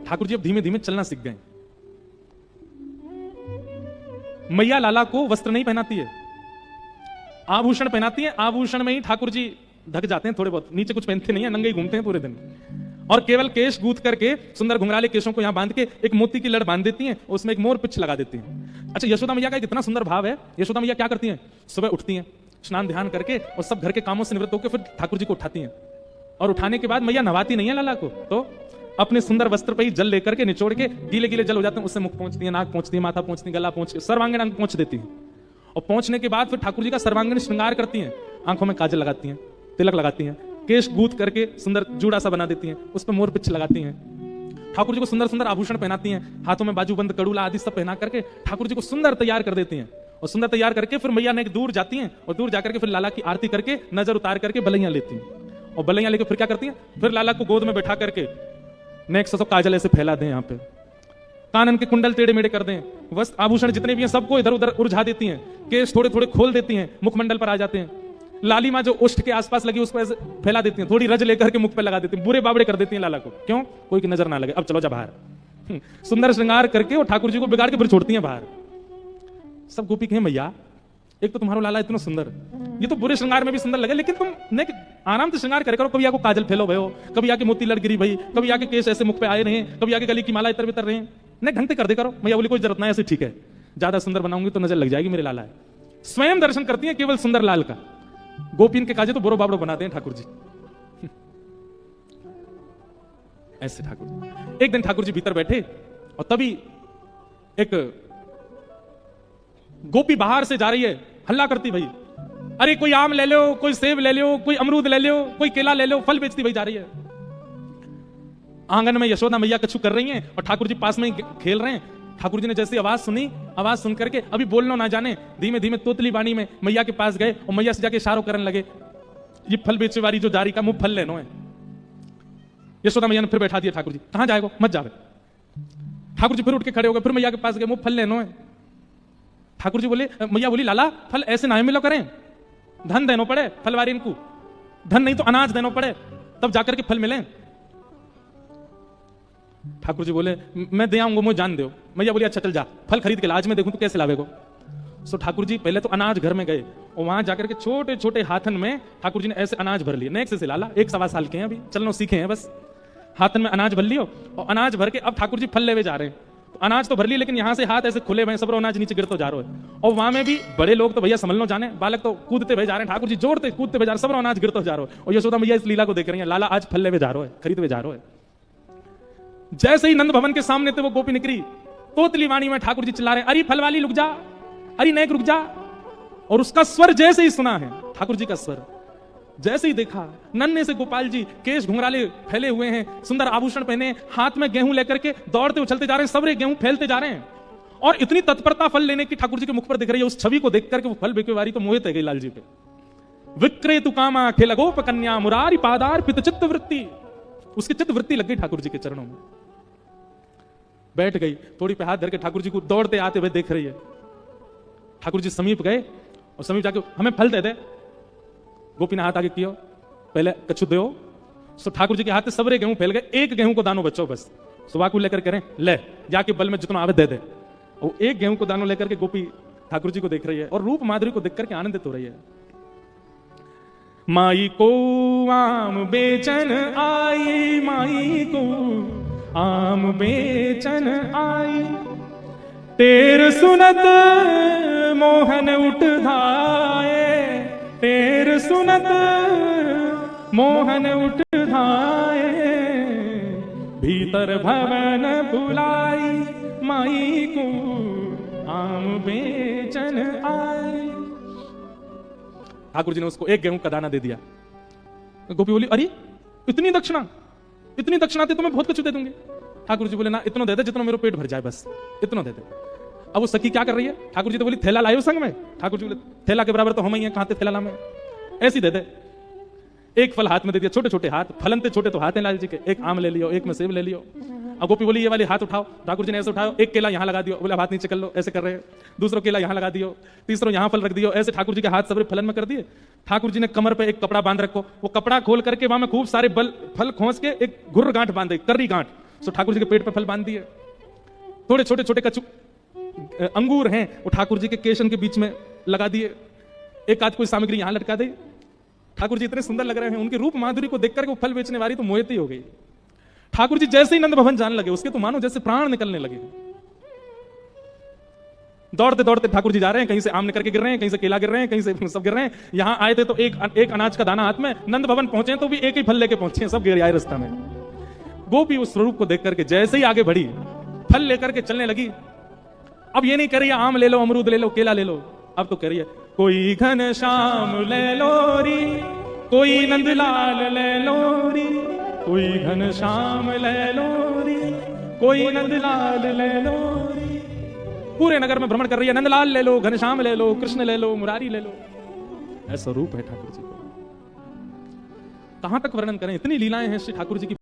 ठाकुर जी अब धीमे धीमे चलना सीख गए। मैया लाला को वस्त्र नहीं पहनाती है, आभूषण पहनाती है। आभूषण में ही ठाकुर जी ढक जाते हैं थोड़े बहुत, नीचे कुछ पहनते नहीं है, नंगे ही घूमते हैं पूरे दिन। और केवल केश गूंथ करके सुंदर घुंघराले केशों को यहां बांध के एक मोती की लड़ बांध देती हैं, उसमें एक मोर पिच लगा देती हैं। अच्छा, यशोदा मैया का एक इतना सुंदर भाव है। यशोदा मैया क्या करती हैं? सुबह उठती हैं, स्नान ध्यान करके और सब घर के कामों से निवृत्त होकर फिर ठाकुर जी को उठाती हैं। और उठाने के बाद मैया नहवाती नहीं है लाला को, तो अपने सुंदर वस्त्र पे ही जल लेकर के निचोड़ के, गीले गीले जल हो जाते हैं उससे मुख पहुंचती है, नाक पहुंचती है, माथा पहुंचती है, गला पहुंच, सर्वांगीण अंग पहुंच देती है। और पहुंचने के बाद फिर ठाकुर जी का सर्वांगीण श्रृंगार करती हैं, आंखों में काजल लगाती हैं, तिलक लगाती हैं, केश गूंथ करके सुंदर जूड़ा सा बना देती हैं, उस पर मोर पिच लगाती हैं। ठाकुर जी को सुंदर सुंदर आभूषण पहनाती हैं, हाथों में बाजूबंद कड़ूला आदि सब पहना करके ठाकुर जी को सुंदर तैयार कर देती हैं। और सुंदर तैयार करके फिर मैया ने दूर जाती हैं और दूर जाकर के फिर लाला की आरती करके नजर उतार करके बलैया लेती हैं। और बलैया लेके फिर क्या करती हैं? फिर लाला को गोद में बैठा करके नेक्स्ट सब काजल ऐसे फैला दें, यहाँ पे कानन के कुंडल टेढ़े मेढ़े कर दें, वस्त्र आभूषण जितने भी हैं सबको इधर उधर उलझा देती हैं, केश थोड़े थोड़े खोल देती हैं, मुखमंडल पर आ जाते हैं। लालिमा जो ओष्ठ के आसपास लगी उसको ऐसे फैला देती हैं, थोड़ी रज लेकर के मुख पे लगा देती हैं, बुरे बाबड़े कर देती हैं लाला को। क्यों? कोई की नजर ना लगे, अब चलो जा बाहर। सुंदर श्रृंगार करके और ठाकुर जी को बिगाड़ के फिर छोड़ती हैं बाहर। सब गोपी कहें मैया एक तो तुम्हारा लाला इतना सुंदर, ये तो बुरे श्रृंगार में भी सुंदर लगे, लेकिन तुम ने आराम से श्रृंगार करे करो। कभी आको काजल फैलो भयो, कभी आके मोती लड़ गिरी भाई, कभी आके केस ऐसे मुख पे आए रहे, कभी आके गली की माला इतर बितर रहे, नहीं ढंग से कर दे करो। मैया बोली कोई जरूरत नहीं, ऐसे ठीक है, ज्यादा सुंदर बनाऊंगी तो नजर लग जाएगी मेरे लाला है। स्वयं दर्शन करती है केवल सुंदर लाल का। गोपीन के काजे तो बोरो बाबड़ो बनाते हैं ठाकुर जी। ऐसे ठाकुर जी। एक दिन ठाकुर जी भीतर बैठे और तभी एक गोपी बाहर से जा रही है, हल्ला करती भाई, अरे कोई आम ले लो, कोई सेब ले लो, कोई अमरूद ले लो, कोई केला ले लो, फल बेचती भाई जा रही है। आंगन में यशोदा मैया कछु कर रही हैं और ठाकुर जी पास में ही खेल रहे हैं। ठाकुर जी ने जैसी आवाज सुनी, आवाज सुन करके अभी बोलना ना जाने धीमे धीमे तोतली वाणी में मैया के पास गए और मैया से जाके इशारों करने लगे, ये फल बेचे वाली जो जारी का मुंह फल लेनो है। यशोदा मैया ने फिर बैठा दिया ठाकुर जी, कहां जाएगो मत जावे। ठाकुर जी फिर उठ के खड़े हो गए, फिर मैया के पास गए, मुंह फल लेनो है। ठाकुर जी बोले, मैया बोली लाला फल ऐसे ना मिलो करें, धन देनो पड़े फलवारी इनको, धन नहीं तो अनाज देनो पड़े तब जाकर के फल मिले। ठाकुर जी बोले मैं दे आऊंगा, मुझे जान दो। मैया बोली अच्छा चल जा, फल खरीद के ला, आज मैं देखूं तो कैसे लावेगो। सो ठाकुर जी पहले तो अनाज घर में गए और वहां जाकर के छोटे छोटे हाथन में ठाकुर जी ने ऐसे अनाज भर लिए। नेक्स्ट से लाला 1-1.25 साल के हैं, अभी चलना सीखे हैं, बस हाथन में अनाज भर लियो और अनाज भर के अब ठाकुर जी फल लेवे जा रहे हैं। तो अनाज तो भर लिए लेकिन यहां से हाथ ऐसे खुले हुए, सब अनाज नीचे गिरते जा रहे हैं। और वहां में भी बड़े लोग तो भैया समझ लो जाने, बालक तो कूदते हुए जा रहे हैं, ठाकुर जी जोड़ते कूदते हुए जा रहे हैं, सब अनाज गिरते जा रहे हैं। और यशोदा मैया इस लीला को देख रही है, लाला आज फल लेवे जा रहे है, खरीद हुए जा रहे है। जैसे ही नंद भवन के सामने थे वो गोपी निकली, तोतली वाणी में ठाकुर जी चिल्ला रहे, अरे फल वाली रुक जा, अरे नेक रुक जा। और उसका स्वर जैसे ही सुना है, ठाकुर जी का स्वर जैसे ही देखा, नन्हे से गोपाल जी केश घुंघराले फैले हुए हैं, सुंदर आभूषण पहने, हाथ में गेहूं लेकर के दौड़ते उछलते जा रहे हैं, सबरे गेहूं फैलते जा रहे हैं। और इतनी तत्परता फल लेने की ठाकुर जी के मुख पर दिख रही है। उस छवि को देख करके वो फल बेचेवारी तो मोहित है गई लाल जी पे। विक्रेतु कामा खेल गोप कन्या मुरारी पादार पित चित्त वृत्ति, उसकी चित्त वृत्ति लग गई ठाकुर जी के चरणों में, बैठ गई, थोड़ी पे हाथ धर के ठाकुर जी को दौड़ते आते हुए देख रही है। ठाकुर जी समीप गए और समीप जाके हमें फल दे दे। गोपी ने हाथ आगे किया, पहले कछु दो। सो ठाकुर जी के हाथ से सबरे गेहूं फैल गए, एक गेहूं को दानो बच्चों बस। सुबह को लेकर करें ले जाके बल में जितना आवे दे दे। और एक गेहूं को दानो लेकर के गोपी ठाकुर जी को देख रही है और रूप माधुरी को देख करके आनंदित हो रही है। माई को आम बेचन आई, माई को आम बेचन आई, तेर सुनत मोहन उठ धाये, तेर सुनत मोहन उठ धाये, भीतर भवन बुलाई, माई को आम बेचन आई। ठाकुर जी ने उसको एक गेहूं का दाना दे दिया। गोपी बोली अरे इतनी दक्षिणा, इतनी दक्षिणा दे तो मैं बहुत कुछ दे दूंगी। ठाकुर जी बोले ना इतना दे दे जितना मेरा पेट भर जाए, बस इतना दे दे। अब वो सखी क्या कर रही है, ठाकुर जी तो बोली थैला लायो संग में। ठाकुर जी बोले थैला के बराबर तो हम ही हैं, कहां थे थैला लामे, ऐसी दे दे। एक फल हाथ में दे दिया, छोटे छोटे हाथ, फलन थे छोटे तो हाथ हैं लाल जी के, एक आम ले लियो, एक में सेब ले लियो। अब गोपी बोली ये वाली हाथ उठाओ, ठाकुर जी ने ऐसे उठाओ, एक केला यहाँ लगा दियो, बोले हाथ नीचे कर लो, ऐसे कर रहे हैं, दूसरा केला यहाँ लगा दियो, तीसरा यहाँ फल रख दियो, ऐसे ठाकुर जी के हाथ सबरे फलन में कर दिए। ठाकुर जी ने कमर पे एक कपड़ा बांध रखो, वो कपड़ा खोल करके वहां में खूब सारे फल खोस के एक गुर्र गांठ बांधे, कर्री गांठ, सो ठाकुर जी के पेट पे फल बांध दिए। थोड़े छोटे छोटे कच्चू अंगूर हैं, वो ठाकुर जी के केशन के बीच में लगा दिए। एक आध कोई सामग्री यहां लटका दी। ठाकुर जी इतने सुंदर लग रहे हैं, उनके रूप माधुरी को देखकर वो फल बेचने वाली तो मोहित हो गई। ठाकुर जी जैसे ही नंद भवन जाने लगे, उसके तो मानो जैसे प्राण निकलने लगे। दौड़ते दौड़ते ठाकुर जी जा रहे हैं, कहीं से आम निकल के गिर रहे हैं, कहीं से केला गिर रहे हैं, कहीं से सब गिर रहे हैं। यहां आए थे तो एक अनाज का दाना हाथ में, नंद भवन पहुंचे तो भी एक ही फल लेके पहुंचे, सब गिर आए रास्ता में। गोपी उस स्वरूप को देख करके जैसे ही आगे बढ़ी, फल लेकर के चलने लगी। अब ये नहीं कह रही है आम ले लो, अमरूद ले लो, केला ले लो, अब तो कह रही है कोई घन श्याम ले लो री, कोई नंदलाल ले लो री, कोई घन श्याम ले लो री, कोई नंदलाल ले लो री। पूरे नगर में भ्रमण कर रही है, नंदलाल ले लो, घनश्याम ले लो, कृष्ण ले लो, मुरारी ले लो। ऐसा रूप है ठाकुर जी का। कहां तक वर्णन करें, इतनी लीलाएं हैं श्री ठाकुर जी की।